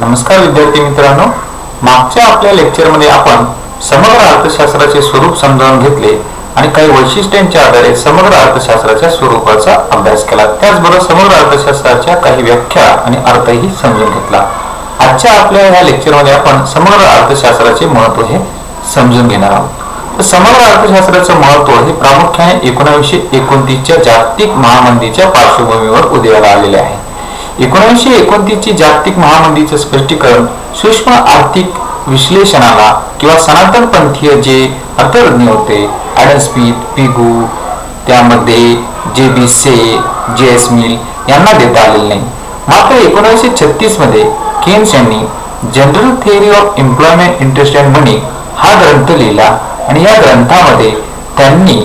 नमस्कार विद्यार्थी मित्रांनो, मागच्या आपल्या लेक्चरमध्ये आपण समग्र अर्थशास्त्राचे स्वरूप समजावून घेतले आणि काही वैशिष्ट्यांच्या आधारे समग्र अर्थशास्त्राच्या स्वरूपाचा अभ्यास केला. त्याचबरोबर समग्र अर्थशास्त्राच्या काही व्याख्या आणि अर्थही समजून घेतला. आजच्या आपल्या ह्या लेक्चरमध्ये आपण समग्र अर्थशास्त्राचे महत्त्व हे समजून घेणार आहोत. तर समग्र अर्थशास्त्राचं महत्त्व हे प्रामुख्याने 1929च्या जागतिक महामंदीच्या पार्श्वभूमीवर उदयाला आलेले आहे. 1929ची जागतिक महामंदीचे स्पष्टीकरण सूक्ष्म आर्थिक विश्लेषणाला किंवा सनातन पंथीय जे अर्थतज्ञ होते, ॲडम स्मिथ, पिगू, त्यामध्ये जे.बी. Say, JS. मिल यांना देता आलेले नाही. मात्र 1936 मध्ये केन्स यांनी general theory of employment, interest and money हा ग्रंथ लिहिला आणि या ग्रंथामध्ये त्यांनी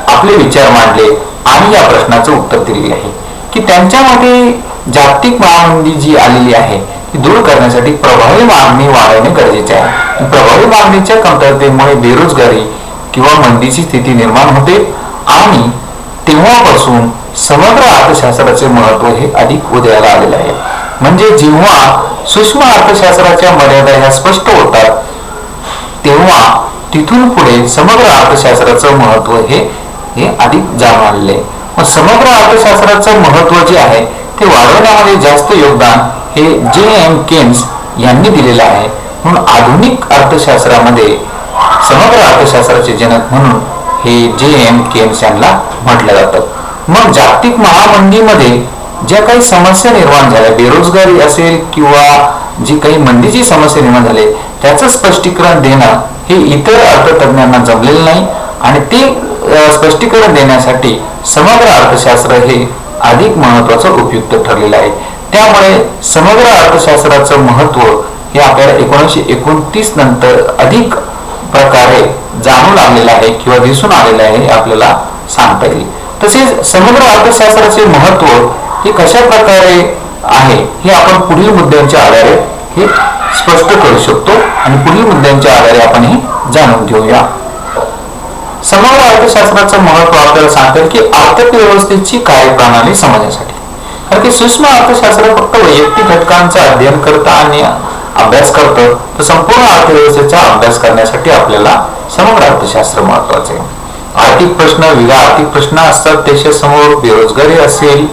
आपले विचार मांडले आणि या प्रश्नाचं उत्तर दिलेले आहे की त्यांच्यामध्ये जागतिक महामंदी जी आलेली आहे ती दूर करण्यासाठी प्रभावी मागणी वाढवणे गरजेचे आहे. प्रभावी मागणीच्या कमतरतेमुळे बेरोजगारी किंवा मंदीची स्थिती निर्माण होते आणि तेव्हापासून समग्र अर्थशास्त्राचे महत्त्व हे अधिक उदयाला आलेले आहे. म्हणजे जेव्हा सूक्ष्म अर्थशास्त्राच्या मर्यादा ह्या स्पष्ट होतात तेव्हा तिथून पुढे समग्र अर्थशास्त्राचं महत्त्व हे अधिक जाणून आलेले आहे. मग समग्र अर्थशास्त्राचं महत्त्व जे आहे ते वाढवण्यामध्ये जास्त योगदान हे जे.एम. केन्स यांनी दिलेलं आहे. म्हणून आधुनिक अर्थशास्त्रामध्ये समग्र अर्थशास्त्राचे जनक म्हणून हे जे.एम. केन्स यांना म्हटलं जातं. मग जागतिक महामंदीमध्ये ज्या काही समस्या निर्माण झाल्या, बेरोजगारी असेल किंवा जी काही मंदीची समस्या निर्माण झाली, त्याचं स्पष्टीकरण देणं हे इतर अर्थतज्ञांना जमलेलं नाही आणि ते स्पष्टीकरण देण्यासाठी समग्र अर्थशास्त्र हे अधिक महत्त्वाचं उपयुक्त ठरलेलं आहे. त्यामुळे समग्र अर्थशास्त्राचं महत्त्व हे आपल्याला 1929 नंतर अधिक प्रकारे जाणू लागलेलं आहे किंवा दिसून आलेलं आहे हे आपल्याला सांगता येईल. तसेच समग्र अर्थशास्त्राचे महत्त्व हे कशा प्रकारे आहे हे आपण पुढील मुद्द्यांच्या आधारे हे स्पष्ट करू शकतो आणि पुढील मुद्द्यांच्या आधारे आपण हे जाणून घेऊया. समग्र अर्थशास्त्राचं महत्त्व आपल्याला सांगतात की आर्थिक व्यवस्थेची कार्यप्रणाली समजण्यासाठी. कारण की सूक्ष्म अर्थशास्त्र फक्त वैयक्तिक घटकांचा अध्ययन करता आणि अभ्यास करतं, तर संपूर्ण अर्थव्यवस्थेचा अभ्यास करण्यासाठी आपल्याला समग्र अर्थशास्त्र महत्त्वाचे आहे. आर्थिक प्रश्न, विविध आर्थिक प्रश्न असतात देशासमोर, बेरोजगारी असेल,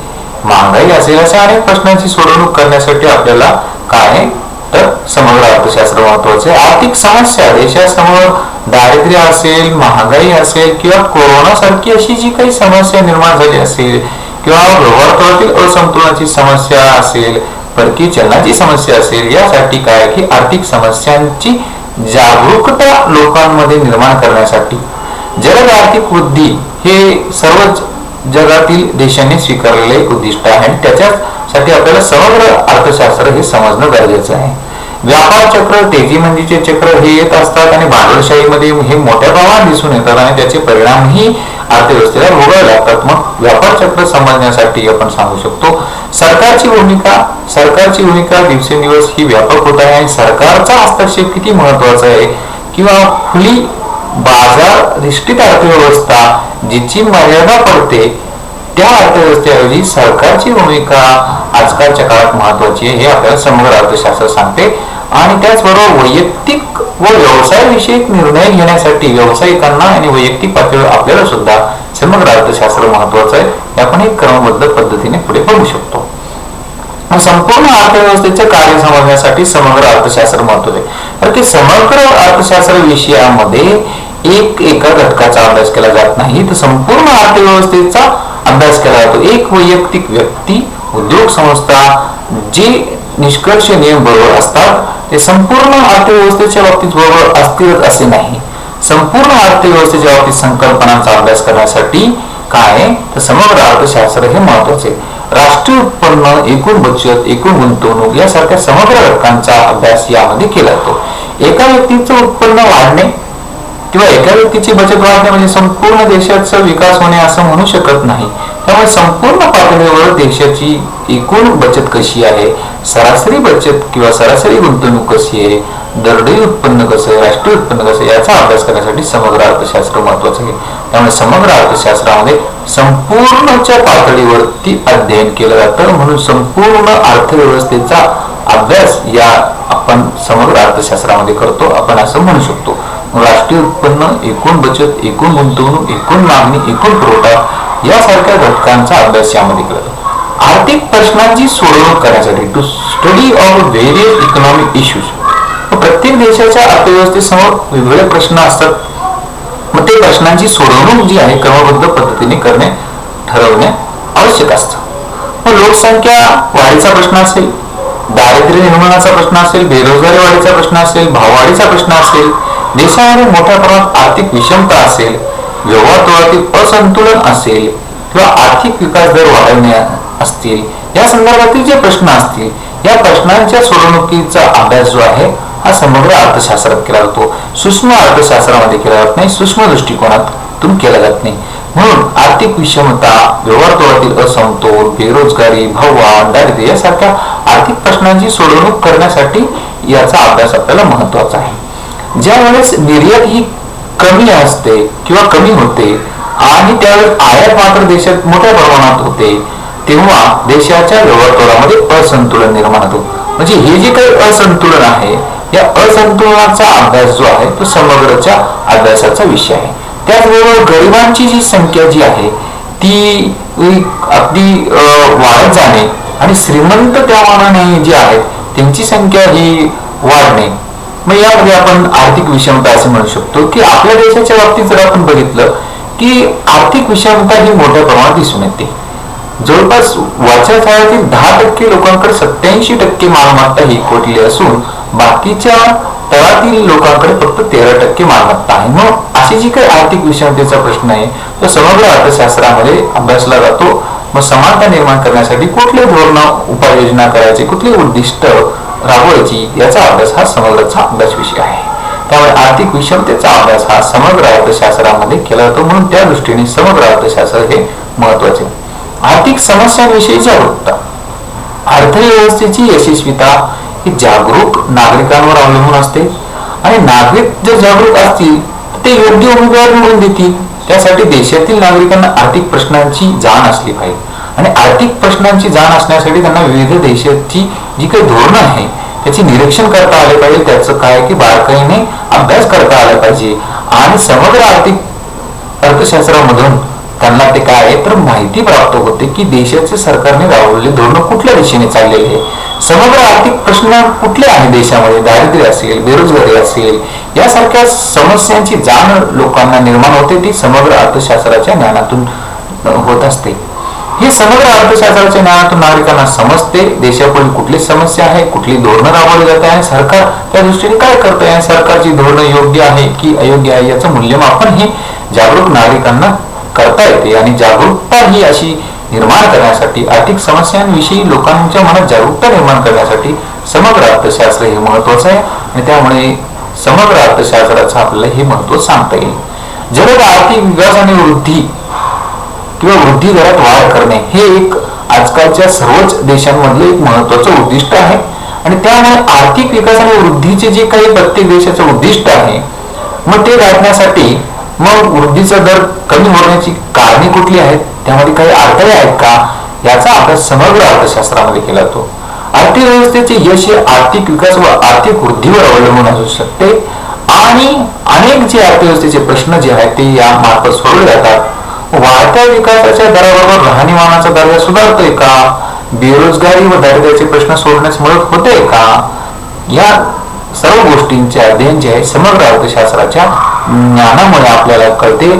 महागाई असेल, अशा अनेक प्रश्नांची सोडवणूक करण्यासाठी आपल्याला काय तर समग्र अर्थशास्त्र महत्त्वाचे. आर्थिक समस्या देशासमोर दारिद्र्य असेल, महागाई असेल किंवा कोरोना सारखी अशी जी काही समस्या निर्माण झाली असेल किंवा व्यवहारातील असंतुलनाची समस्या असेल, परकीय चलनाची समस्या असेल, यासाठी काय की आर्थिक समस्यांची जागरूकता लोकांमध्ये निर्माण करण्यासाठी जलद आर्थिक वृद्धी हे सर्वच जगातील देशांनी स्वीकारलेले उद्दिष्ट आहे आणि त्याच्यासाठी आपल्याला समग्र अर्थशास्त्र हे समजणं गरजेचं आहे. व्यापार चक्र, तेजी मंदीचे चक्र हे येत असतात आणि भांडवलशाहीमध्ये हे मोठ्या प्रमाणात दिसून येतात आणि त्याचे परिणामही अर्थव्यवस्थेला भोगावे लागतात. मग व्यापार चक्र समजण्यासाठी आपण सांगू शकतो सरकारची भूमिका दिवसेंदिवस ही व्यापक होत आहे आणि सरकारचा हस्तक्षेप किती महत्वाचा आहे किंवा खुली बाजारधिष्ठित अर्थव्यवस्था जिची मर्यादा पडते त्या अर्थव्यवस्थेऐवजी सरकारची भूमिका आजकालच्या काळात महत्वाची आहे हे आपल्याला समग्र अर्थशास्त्र सांगते. आणि त्याचबरोबर वैयक्तिक व व्यवसायाविषयक निर्णय घेण्यासाठी व्यावसायिकांना आणि वैयक्तिक पातळीवर आपल्याला सुद्धा समग्र अर्थशास्त्र महत्वाचं आहे. हे आपण एक क्रमबद्ध पद्धतीने पुढे बघू शकतो. संपूर्ण अर्थव्यवस्थेचे कार्य समजण्यासाठी समग्र अर्थशास्त्र महत्वाचे आहे. कारण की समग्र अर्थशास्त्र विषयामध्ये एका घटकाचा अभ्यास केला जात नाही, तर संपूर्ण अर्थव्यवस्थेचा अभ्यास केला जातो. एक वैयक्तिक व्यक्ती, उद्योग संस्था जे निष्कर्ष नियम बरोबर असतात ते संपूर्ण अर्थव्यवस्थेच्या बाबतीत बरोबर असतीलच असे नाही. संपूर्ण अर्थव्यवस्थेच्या बाबतीत संकल्पनांचा अभ्यास करण्यासाठी काय तर समग्र अर्थशास्त्र हे महत्वाचे. राष्ट्रीय उत्पन्न, एकूण बचत, एकूण गुंतवणूक यासारख्या समग्र घटकांचा अभ्यास यामध्ये केला जातो. एका व्यक्तीचं उत्पन्न वाढणे किंवा एका व्यक्तीची बचत वाढणे म्हणजे संपूर्ण देशाचा विकास होणे असं म्हणू शकत नाही. त्यामुळे संपूर्ण पातळीवर देशाची एकूण बचत कशी आहे, सरासरी बचत किंवा सरासरी गुंतवणूक कशी आहे, दरडोई उत्पन्न कसं आहे, राष्ट्रीय उत्पन्न कसं आहे याचा अभ्यास करण्यासाठी समग्र अर्थशास्त्र महत्वाचं आहे. त्यामुळे समग्र अर्थशास्त्रामध्ये संपूर्णच्या पातळीवरती अध्ययन केलं जातं. म्हणून संपूर्ण अर्थव्यवस्थेचा अभ्यास या आपण समग्र अर्थशास्त्रामध्ये करतो, आपण असं म्हणू शकतो. राष्ट्रीय उत्पन्न, एकूण बचत, एकूण गुंतवणूक, एकूण मागणी, एकूण पुरवठा यासारख्या घटकांचा अभ्यास यामध्ये केला जातो. आर्थिक प्रश्नांची सोडवणूक करण्यासाठी to study of various economic issues, प्रत्येक देशाच्या अर्थव्यवस्थेसमोर वेगवेगळे प्रश्न असतात. मग ते प्रश्नांची सोडवणूक जी आहे क्रमबद्ध पद्धतीने करणे ठरवणे आवश्यक असतं. मग लोकसंख्या वाढीचा प्रश्न असेल, दारिद्र्य निर्मूलनाचा प्रश्न असेल, बेरोजगारी वाढीचा प्रश्न असेल, भाववाढीचा प्रश्न असेल, देशामध्ये मोठ्या प्रमाणात आर्थिक विषमता असेल, व्यवहार तोळ्यातील असंतुलन असेल किंवा आर्थिक विकास दर वाढवणे असतील, या संदर्भातील जे प्रश्न असतील, या प्रश्नांच्या सोडवणुकीचा अभ्यास जो आहे हा समग्र अर्थशास्त्रात केला जातो. सूक्ष्म अर्थशास्त्रामध्ये केला जात नाही, सूक्ष्म दृष्टिकोनातून केला जात नाही. म्हणून आर्थिक विषमता, व्यवहार तोळ्यातील असमतोल, बेरोजगारी, भाववाढ, दारिद्र्य यासारख्या आर्थिक प्रश्नांची सोडवणूक करण्यासाठी याचा अभ्यास आपल्याला महत्वाचा आहे. ज्यावेळेस निर्यात ही कमी असते किंवा कमी होते आणि त्यावेळेस आयात मात्र देशात मोठ्या प्रमाणात होते, तेव्हा देशाच्या व्यवहार तोळ्यामध्ये असंतुलन निर्माण होतो. म्हणजे हे जे काही असंतुलन आहे, या असंतुलनाचा अभ्यास जो आहे तो समग्रच्या अभ्यासाचा विषय आहे. त्याचबरोबर गरिबांची जी संख्या जी आहे ती अगदी वाढत जाणे आणि श्रीमंत त्या मानाने जे आहेत त्यांची संख्या ही वाढणे, मग यामध्ये आपण आर्थिक विषमता असे म्हणू शकतो. की आपल्या देशाच्या बाबतीत जर आपण बघितलं की आर्थिक विषमता ही मोठ्या प्रमाणात दिसून येते. जवळपास वरच्या थरातील 10% लोकांकडे 87% मालमत्ता ही कोटली असून बाकीच्या तळातील लोकांकडे फक्त 13% मालमत्ता आहे. मग अशी जी काही आर्थिक विषमतेचा प्रश्न आहे तो समग्र अर्थशास्त्रामध्ये अभ्यासला जातो. मग समानता निर्माण करण्यासाठी कुठले धोरण उपाययोजना करायचे, कुठली उद्दिष्ट राबवायची, याचा अभ्यास हा समग्रचा अभ्यास विषय आहे. त्यामुळे आर्थिक विषमतेचा अभ्यास हा समग्र अर्थशास्त्रामध्ये केला जातो. म्हणून त्या दृष्टीने समग्र अर्थशास्त्र हे महत्वाचे. आर्थिक समस्यांविषयी जागरूकता, अर्थव्यवस्थेची यशस्वीता ही जागरूक नागरिकांवर अवलंबून असते आणि नागरिक जर जागरूक असतील तर ते योग्य उमेदवार निवडून देतील. त्यासाठी देशातील नागरिकांना आर्थिक प्रश्नांची जाण असली पाहिजे आणि आर्थिक प्रश्नांची जाण असण्यासाठी त्यांना विविध देशाची जी काही धोरणं आहे त्याचे निरीक्षण करता आले पाहिजे, त्याचं काय की बारकाईने अभ्यास करता आला पाहिजे आणि समग्र आर्थिक अर्थशास्त्रामधून त्यांना ते काय आहे तर माहिती प्राप्त होते की देशाच्या सरकारने राबवलेले धोरण कुठल्या दिशेने चाललेले आहे, समग्र आर्थिक प्रश्न कुठले आहे देशामध्ये, दारिद्र्य असेल, बेरोजगारी असेल, यासारख्या समस्यांची जाण लोकांना निर्माण होते. ती समग्र अर्थशास्त्राच्या ज्ञानातून होत असते. हे समग्र अर्थशास्त्राच्या ज्ञानातून नागरिकांना समजते देशापुढे कुठली समस्या आहे, कुठली धोरणं राबवली जात आहे, सरकार त्या दृष्टीने काय करत आहे, सरकारची धोरणं योग्य आहे की अयोग्य आहे याचं मूल्यमापन हे जागरूक नागरिकांना करता येते. आणि जागरूकता ही अशी निर्माण करण्यासाठी, आर्थिक समस्यांविषयी लोकांच्या मनात जागरूकता निर्माण करण्यासाठी समग्र अर्थशास्त्र हे महत्वाचं आहे आणि त्यामुळे समग्र अर्थशास्त्राचं आपल्याला हे महत्व सांगता येईल. जलद आर्थिक विकास आणि वृद्धी किंवा वृद्धी दरात वाढ करणे हे एक आजकालच्या सर्वच देशांमधले एक महत्वाचं उद्दिष्ट आहे आणि त्यामुळे आर्थिक विकास आणि वृद्धीचे जे काही प्रत्येक देशाचं उद्दिष्ट आहे मग ते गाठण्यासाठी मग वृद्धीचा दर कमी होण्याची कारणे कुठली आहेत, त्यामध्ये काही अडथळे आहेत का, याचा अभ्यास समग्र अर्थशास्त्रामध्ये केला जातो. अर्थव्यवस्थेचे यश हे आर्थिक विकास व आर्थिक वृद्धीवर अवलंबून असू शकते आणि अनेक जे अर्थव्यवस्थेचे प्रश्न जे आहेत ते या मार्फत सोडवले जातात. वाढत्या विकासाच्या दराबरोबर राहणीमानाचा दर्जा सुधारतोय का, बेरोजगारी व दारिद्र्याचे प्रश्न सोडण्यास मदत होते का, या सर्व गोष्टींचे अध्ययन जे आहे समग्र अर्थशास्त्राच्या ज्ञानामुळे आपल्याला कळते.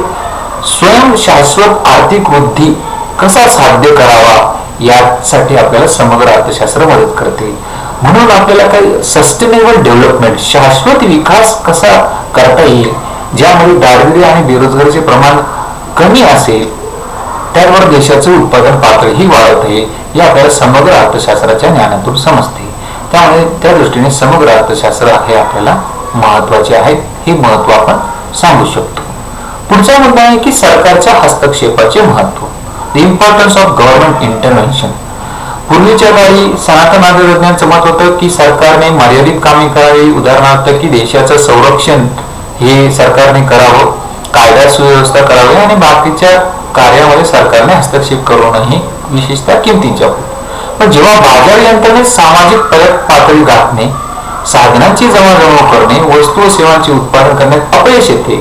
स्वयं शाश्वत आर्थिक वृद्धी कसा साध्य करावा यासाठी आपल्याला समग्र अर्थशास्त्र मदत करते. म्हणून आपल्याला काही सस्टेनेबल डेव्हलपमेंट, शाश्वत विकास कसा करता येईल ज्यामुळे दारिद्र्य आणि बेरोजगारीचे प्रमाण कमी असेल, त्यावर देशाचं उत्पादन पातळीही वाढत आहे, हे आपल्याला समग्र अर्थशास्त्राच्या ज्ञानातून समजते. त्यामुळे त्या दृष्टीने समग्र अर्थशास्त्र हे आपल्याला महत्वाचे आहे, हे महत्व आपण सांगू शकतो. पुढचा मुद्दा आहे की सरकारच्या हस्तक्षेपाचे महत्व, the importance of government intervention. पूर्वीच्या काळी सनातन अर्थतज्ञांचं मत होतं की सरकारने मर्यादित कामे करावी, उदाहरणार्थ की देशाचं संरक्षण हे सरकारने करावं, कायदा सुव्यवस्था करावी आणि बाकीच्या कार्यामध्ये सरकारने हस्तक्षेप करू नये, विशेषतः किमतींच्या. पण जेव्हा बाजार यंत्रणेत सामाजिक पातळी गाठणे, साधनांची जमाजमा करणे, वस्तू व सेवांचे उत्पादन करण्यात अपयश येते,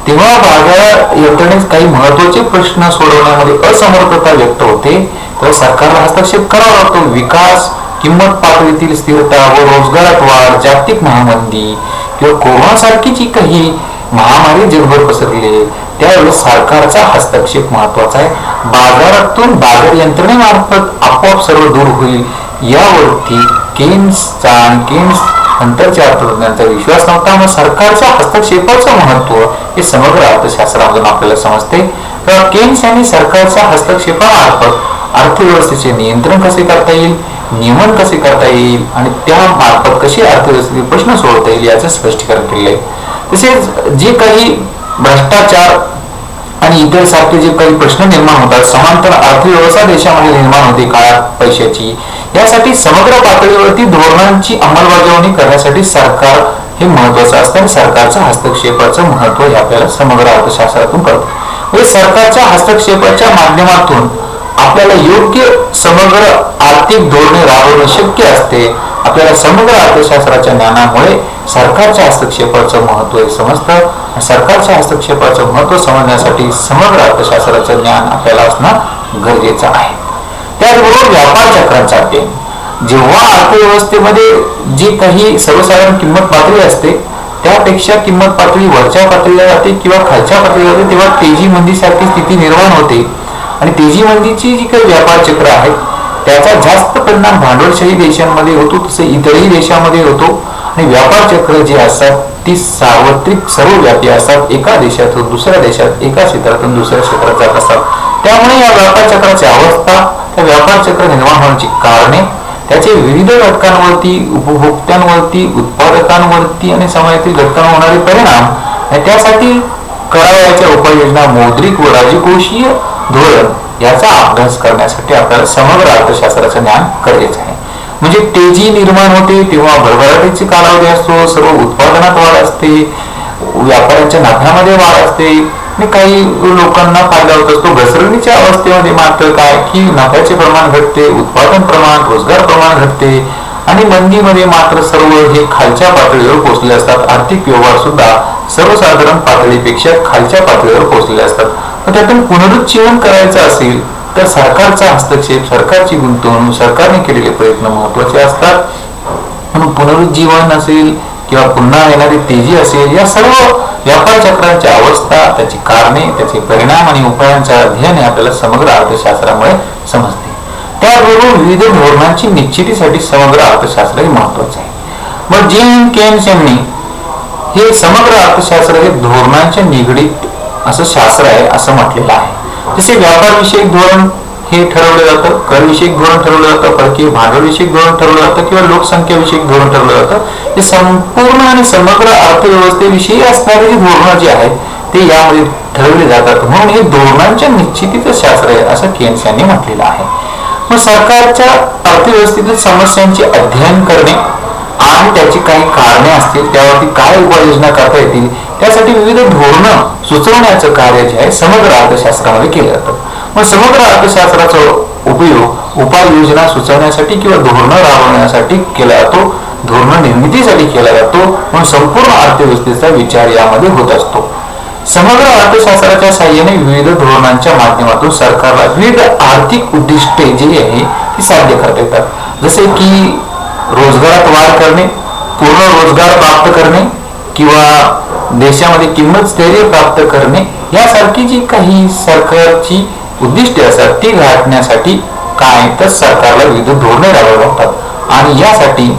तेव्हा बाजार यंत्रणेत काही महत्वाचे प्रश्न सोडवण्यामध्ये असमर्थता व्यक्त होते, तर सरकारला हस्तक्षेप करावा लागतो. विकास, किंमत पातळीतील स्थिरता व रोजगारात वाढ, जागतिक महामंदी किंवा कोरोना सारखी जी काही महामारी जगभर पसरली, त्यावेळेस सरकारचा हस्तक्षेप महत्वाचा आहे. बाजारातून बाजार यंत्रणेमार्फत आपोआप सर्व दूर होईल यावरती केन्सचा नंतरच्या अर्थतज्ञांचा विश्वास नव्हता. मग सरकारच्या हस्तक्षेपाचं महत्व हे समग्र अर्थशास्त्रामधून आपल्याला समजते. तर केन्स यांनी सरकारच्या हस्तक्षेपामार्फत अर्थव्यवस्थेचे नियंत्रण कसे करता येईल, नियमन कसे करता येईल आणि त्यामार्फत कसे अर्थव्यवस्थेचे प्रश्न सोडवता येईल याचं स्पष्टीकरण केले आहे. तसेच जे काही भ्रष्टाचार आणि इतर सारखे जे काही प्रश्न निर्माण होतात, समांतर अर्थव्यवस्था देशामध्ये निर्माण होते काळ्या पैशाची, यासाठी समग्र पातळीवरती धोरणांची अंमलबजावणी करण्यासाठी सरकार हे महत्वाचं असतं आणि सरकारच्या हस्तक्षेपाचं महत्व हे आपल्याला समग्र अर्थशास्त्रातून कळतं. म्हणजे सरकारच्या हस्तक्षेपाच्या माध्यमातून आपल्याला योग्य समग्र आर्थिक धोरणे राबवणे शक्य असते. आपल्याला समग्र अर्थशास्त्राच्या ज्ञानामुळे सरकारच्या हस्तक्षेपाचं महत्व हे समजतं. सरकारच्या हस्तक्षेपाचं महत्व समजण्यासाठी समग्र अर्थशास्त्राचं ज्ञान आपल्याला असणं गरजेचं आहे. त्याचबरोबर व्यापार चक्रांचा अध्ययन. जेव्हा अर्थव्यवस्थेमध्ये जी काही सर्वसाधारण किंमत पातळी असते त्यापेक्षा किंमत पातळी वरच्या पातळीला जाते किंवा खालच्या पातळीला जाते, तेव्हा तेजी मंदी सारखी स्थिती निर्माण होते आणि तेजी मंदीची जी काही व्यापार चक्र आहे त्याचा जास्त परिणाम भांडवलशाही देशांमध्ये होतो, तसे इतरही देशांमध्ये होतो. आणि व्यापार चक्र जी असतात ती सार्वत्रिक सर्वव्यापी असतात. एका देशातून दुसऱ्या देशात, एका क्षेत्रातून दुसऱ्या क्षेत्रात जात असतात. त्यामुळे या व्यापार चक्राची अवस्था, त्या व्यापार चक्र निर्माण होण्याची कारणे, त्याचे विविध घटकांवरती, उपभोक्त्यांवरती, उत्पादकांवरती आणि समाजातील घटकांवर होणारे परिणाम आणि त्यासाठी करावयाच्या उपाययोजना, मौद्रिक व राजकोषीय धोरण याचा अभ्यास करण्यासाठी आपल्याला समग्र अर्थशास्त्राचं ज्ञान गरजेचं आहे. म्हणजे तेजी निर्माण होते तेव्हा भरभराटीचे कालावधी असतो, सर्व उत्पादनात वाढ असते, व्यापाऱ्यांच्या नफ्यामध्ये वाढ असते आणि काही लोकांना फायदा होत असतो. घसरणीच्या अवस्थेमध्ये मात्र काय की नफ्याचे प्रमाण घटते, उत्पादन प्रमाण, रोजगार प्रमाण घटते आणि मंदीमध्ये मात्र सर्व हे खालच्या पातळीवर पोहोचले असतात. आर्थिक व्यवहार सुद्धा सर्वसाधारण पातळीपेक्षा खालच्या पातळीवर पोहोचलेले असतात. त्यातून पुनरुज्जीवन करायचं असेल तर सरकारचा हस्तक्षेप, सरकारची गुंतवणूक, सरकारने केलेले प्रयत्न महत्वाचे असतात. म्हणून पुनरुज्जीवन असेल किंवा पुन्हा येणारी तेजी असेल, या सर्व व्यापार चक्रांची अवस्था, त्याची कारणे, त्याचे परिणाम आणि उपायांचा अध्ययन आपल्याला समग्र अर्थशास्त्रामुळे समजते. त्याबरोबर विविध धोरणांची निश्चितीसाठी समग्र अर्थशास्त्र हे महत्वाचे आहे. मग जेन केन्स यांनी हे समग्र अर्थशास्त्र हे धोरणांच्या निगडीत असं शास्त्र आहे असं म्हटलेलं आहे. जसे व्यापारविषयक धोरण हे ठरवलं जातं, करविषयक धोरण ठरवलं जातं, परकीय भांडवलविषयक धोरण ठरवलं जातं किंवा लोकसंख्याविषयक धोरण ठरवलं जातं. हे संपूर्ण आणि समग्र अर्थव्यवस्थेविषयी असणारे जे धोरणं जे आहेत ते यामध्ये ठरवले जातात. म्हणून हे धोरणांच्या निश्चितीचं शास्त्र आहे असं केन्स यांनी म्हटलेलं आहे. मग सरकारच्या अर्थव्यवस्थेतील समस्यांचे अध्ययन करणे आणि त्याची काही कारणे असतील, त्यावरती काय उपाययोजना करता येतील, त्यासाठी विविध धोरणं सुचवण्याचं कार्य जे आहे समग्र अर्थशास्त्रामध्ये केलं जातं. मग समग्र अर्थशास्त्राचा उपयोग उपाययोजना सुचवण्यासाठी किंवा धोरणं राबवण्यासाठी केला जातो, धोरण निर्मितीसाठी केला जातो. म्हणून संपूर्ण अर्थव्यवस्थेचा विचार यामध्ये होत असतो. समग्र अर्थशास्त्राच्या साहाय्याने विविध धोरणांच्या माध्यमातून सरकारला विविध आर्थिक उद्दिष्टे जी आहे ती साध्य करता येतात. जसे की रोजगारात वाढ करणे, पूर्ण रोजगार प्राप्त करणे किंवा देशामध्ये किंमत स्थैर्य प्राप्त करणे यासारखी जी काही सरकारची उद्दिष्टे असतात ती गाठण्यासाठी काय तर सरकारला विविध धोरणे राबवावी लागतात आणि यासाठी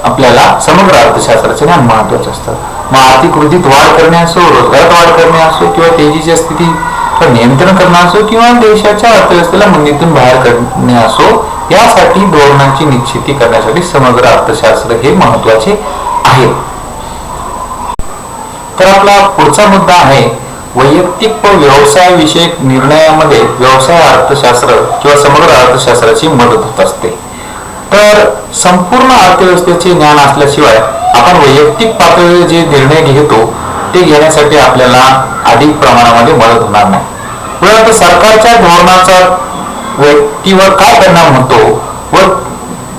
आपल्याला समग्र अर्थशास्त्राचे ज्ञान महत्वाचं असतं. मग आर्थिक वृद्धीत वाढ करणे असो, रोजगारात वाढ करणे असो किंवा तेजीच्या स्थितीवर नियंत्रण करणे असो किंवा देशाच्या अर्थव्यवस्थेला मंदीतून बाहेर काढणे असो, यासाठी धोरणांची निश्चिती करण्यासाठी समग्र अर्थशास्त्र हे महत्वाचे आहे. तर आपला पुढचा मुद्दा आहे वैयक्तिक व व्यवसाय विषयक निर्णयामध्ये व्यवसाय अर्थशास्त्र किंवा समग्र अर्थशास्त्राची मदत होत असते. तर संपूर्ण अर्थव्यवस्थेचे ज्ञान असल्याशिवाय आपण वैयक्तिक पातळीवर जे निर्णय घेतो ते घेण्यासाठी आपल्याला अधिक प्रमाणामध्ये मदत होणार नाही. उदाहरणार्थ सरकारच्या धोरणाचा व्यक्तीवर काय परिणाम होतो व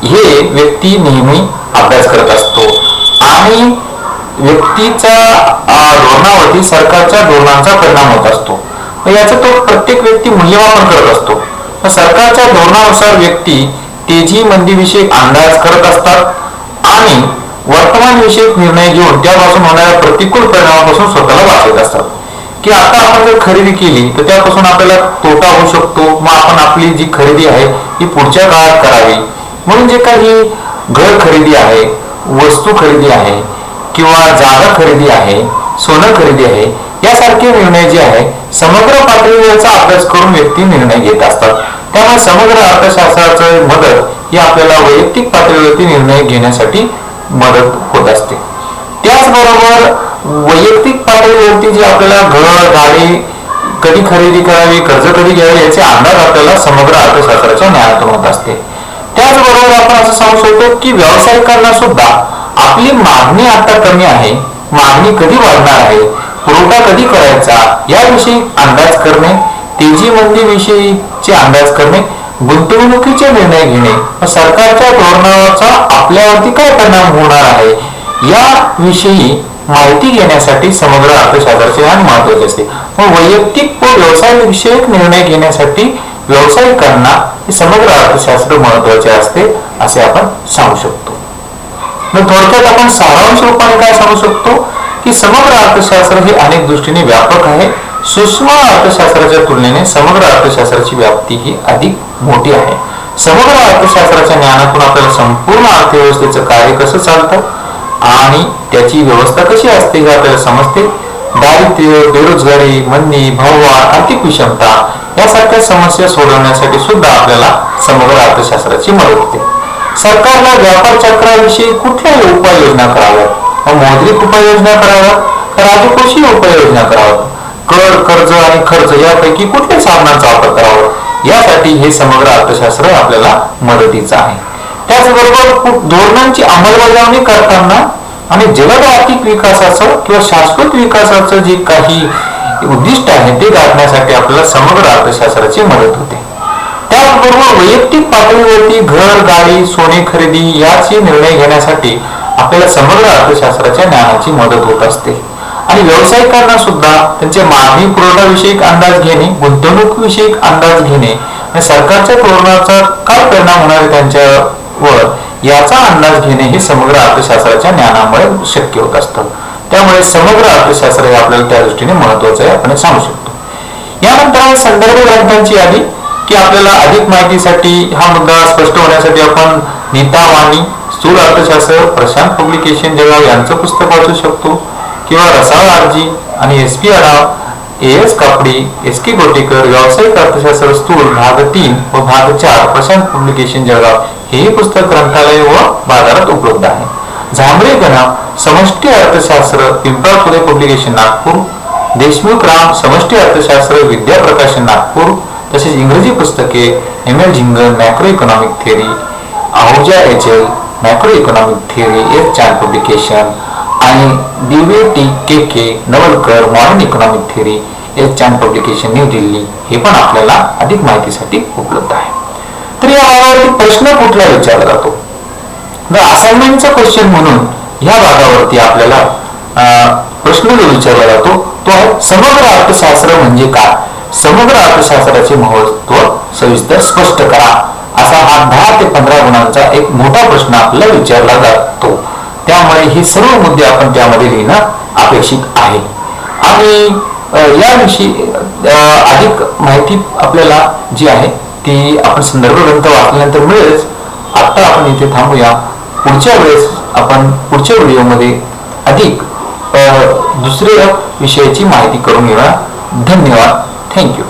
हे व्यक्ती नेहमी अभ्यास करत असतो आणि व्यक्तीच्या धोरणावरती सरकारच्या धोरणांचा परिणाम होत असतो. याचा तो प्रत्येक व्यक्ती मूल्यमापन करत असतो. सरकारच्या धोरणानुसार व्यक्ती तेजी मंदीविषयी अंदाज करत असतात आणि वर्तमान विषयक निर्णय घेऊन त्यापासून होणाऱ्या प्रतिकूल परिणामापासून स्वतःला वाचवत असतात. की आता आपण जर खरेदी केली तर त्यापासून आपल्याला तोटा होऊ शकतो, मग आपण आपली जी खरेदी आहे ही पुढच्या काळात करावी. म्हणून जे काही घर खरेदी आहे, वस्तू खरेदी आहे किंवा जागा खरेदी आहे, सोनं खरेदी आहे, यासारखे निर्णय जे आहे समग्र पातळीवरचा अभ्यास करून व्यक्ती निर्णय घेत असतात. त्यामुळे समग्र अर्थशास्त्राची मदत ही आपल्याला वैयक्तिक पातळीवरती निर्णय घेण्यासाठी मदत होत असते. त्याचबरोबर वैयक्तिक पातळीवरती जे आपल्याला घर, गाडी कधी खरेदी करावी, कर्ज कधी घ्यावे याचे अंदाज आपल्याला समग्र अर्थशास्त्राच्या ज्ञानातून होत असते. त्याचबरोबर आपण असं सांगू शकतो की व्यावसायिकांना सुद्धा आपली मागणी आता कमी आहे, मागणी कधी वाढणार आहे, पुरवठा कधी करायचा याविषयी अंदाज करणे, तेजी मंदी विषयीचे अंदाज करणे, गुंतवणुकीचे निर्णय घेणे, सरकारच्या धोरणाचा आपल्यावरती काय परिणाम होणार आहे याविषयी माहिती घेण्यासाठी समग्र अर्थशास्त्राचे ज्ञान महत्वाचे असते. वैयक्तिक व व्यवसाय विषयक निर्णय घेण्यासाठी व्यावसायिकांना समग्र अर्थशास्त्र महत्वाचे असते असे आपण सांगू शकतो. थोडक्यात आपण सारांश रूपाने काय सांगू शकतो की समग्र अर्थशास्त्र हे अनेक दृष्टीने व्यापक आहे. सूक्ष्म अर्थशास्त्राच्या तुलनेने समग्र अर्थशास्त्राची व्याप्ती ही अधिक मोठी आहे. समग्र अर्थशास्त्राच्या ज्ञानातून आपल्याला संपूर्ण अर्थव्यवस्थेचं कार्य कसं चालतं आणि त्याची व्यवस्था कशी असते हे आपल्याला समजते. दारिद्र्य, बेरोजगारी, मंदी, भाववाढ, आर्थिक विषमता यासारख्या समस्या सोडवण्यासाठी सुद्धा आपल्याला समग्र अर्थशास्त्राची मदत होते. सरकारला व्यापार चक्राविषयी कुठल्याही उपाययोजना कराव्यात, मौद्रिक उपाययोजना कराव्यात, राजकोषीय उपाययोजना कराव्यात, कर, कर्ज आणि खर्च यापैकी कुठल्या साधनांचा वापर करावा यासाठी हे समग्र अर्थशास्त्र आपल्याला मदतीचं आहे. त्याचबरोबर धोरणांची अंमलबजावणी करताना आणि जलद आर्थिक विकासाचं किंवा शाश्वत विकासाचं जे काही उद्दिष्ट आहे ते गाठण्यासाठी आपल्याला समग्र अर्थशास्त्राची मदत होते. त्याचबरोबर वैयक्तिक पातळीवरती घर, गाडी, सोने खरेदी याचे निर्णय घेण्यासाठी आपल्याला समग्र अर्थशास्त्राच्या ज्ञानाची मदत होत असते. आणि व्यावसायिकांना सुद्धा त्यांच्या मागणी पुरवठा विषयक अंदाज घेणे, गुंतवणूक विषयक अंदाज घेणे आणि सरकारच्या धोरणाचा काय परिणाम होणार आहे त्यांच्यावर याचा अंदाज घेणे हे समग्र अर्थशास्त्राच्या ज्ञानामुळे शक्य होत असतं. त्यामुळे समग्र अर्थशास्त्र हे आपल्याला त्या दृष्टीने महत्वाचं आहे आपण सांगू शकतो. यानंतर संदर्भ ग्रंथांची यादी की आपल्याला अधिक माहितीसाठी हा मुद्दा स्पष्ट होण्यासाठी आपण नीता वाणी, स्थूल अर्थशास्त्र, प्रशांत पब्लिकेशन जळगाव यांचं पुस्तक वाचू शकतो किंवा रसाळ आरजी आणि SP आढाव, AS कापडी, SK गोटेकर व्यावसायिक अर्थशास्त्र स्थूल भाग 3 व भाग 4 प्रशांत पब्लिकेशन जळगाव हे पुस्तक ग्रंथालय व बाजारात उपलब्ध आहे. झांबरे गणा समष्टी अर्थशास्त्र पिंपळापुरे पब्लिकेशन नागपूर, देशमुख राम समष्टी अर्थशास्त्र विद्या प्रकाशन नागपूर, तसेच इंग्रजी पुस्तके ML Jhingan macro economic theory, Ahuja HL macro economic theory S चांद पब्लिकेशन आणि DVTKK Navalkar modern economic theory S चांद पब्लिकेशन न्यू दिल्ली हे पण आपल्याला अधिक माहितीसाठी उपलब्ध आहे. तर या भागावरती प्रश्न कुठला विचारला जातो तर असाइनमेंटचा क्वेश्चन म्हणून ह्या भागावरती आपल्याला प्रश्न जो विचारला जातो तो आहे समग्र अर्थशास्त्र म्हणजे काय, समग्र अर्थशास्त्राचे महत्त्व सविस्तर स्पष्ट करा असा हा 10 ते 15 गुणांचा एक मोठा प्रश्न आपल्याला विचारला जातो. त्यामुळे हे सर्व मुद्दे आपण त्यामध्ये लिहिणं अपेक्षित आहे. आणि याविषयी अधिक माहिती आपल्याला जी आहे ती आपण संदर्भ ग्रंथ वाचल्यानंतर मिळेलच. आता आपण इथे थांबूया. पुढच्या वेळेस आपण पुढच्या व्हिडिओमध्ये अधिक दुसऱ्या विषयाची माहिती करून घेऊया. धन्यवाद. थँक्यू.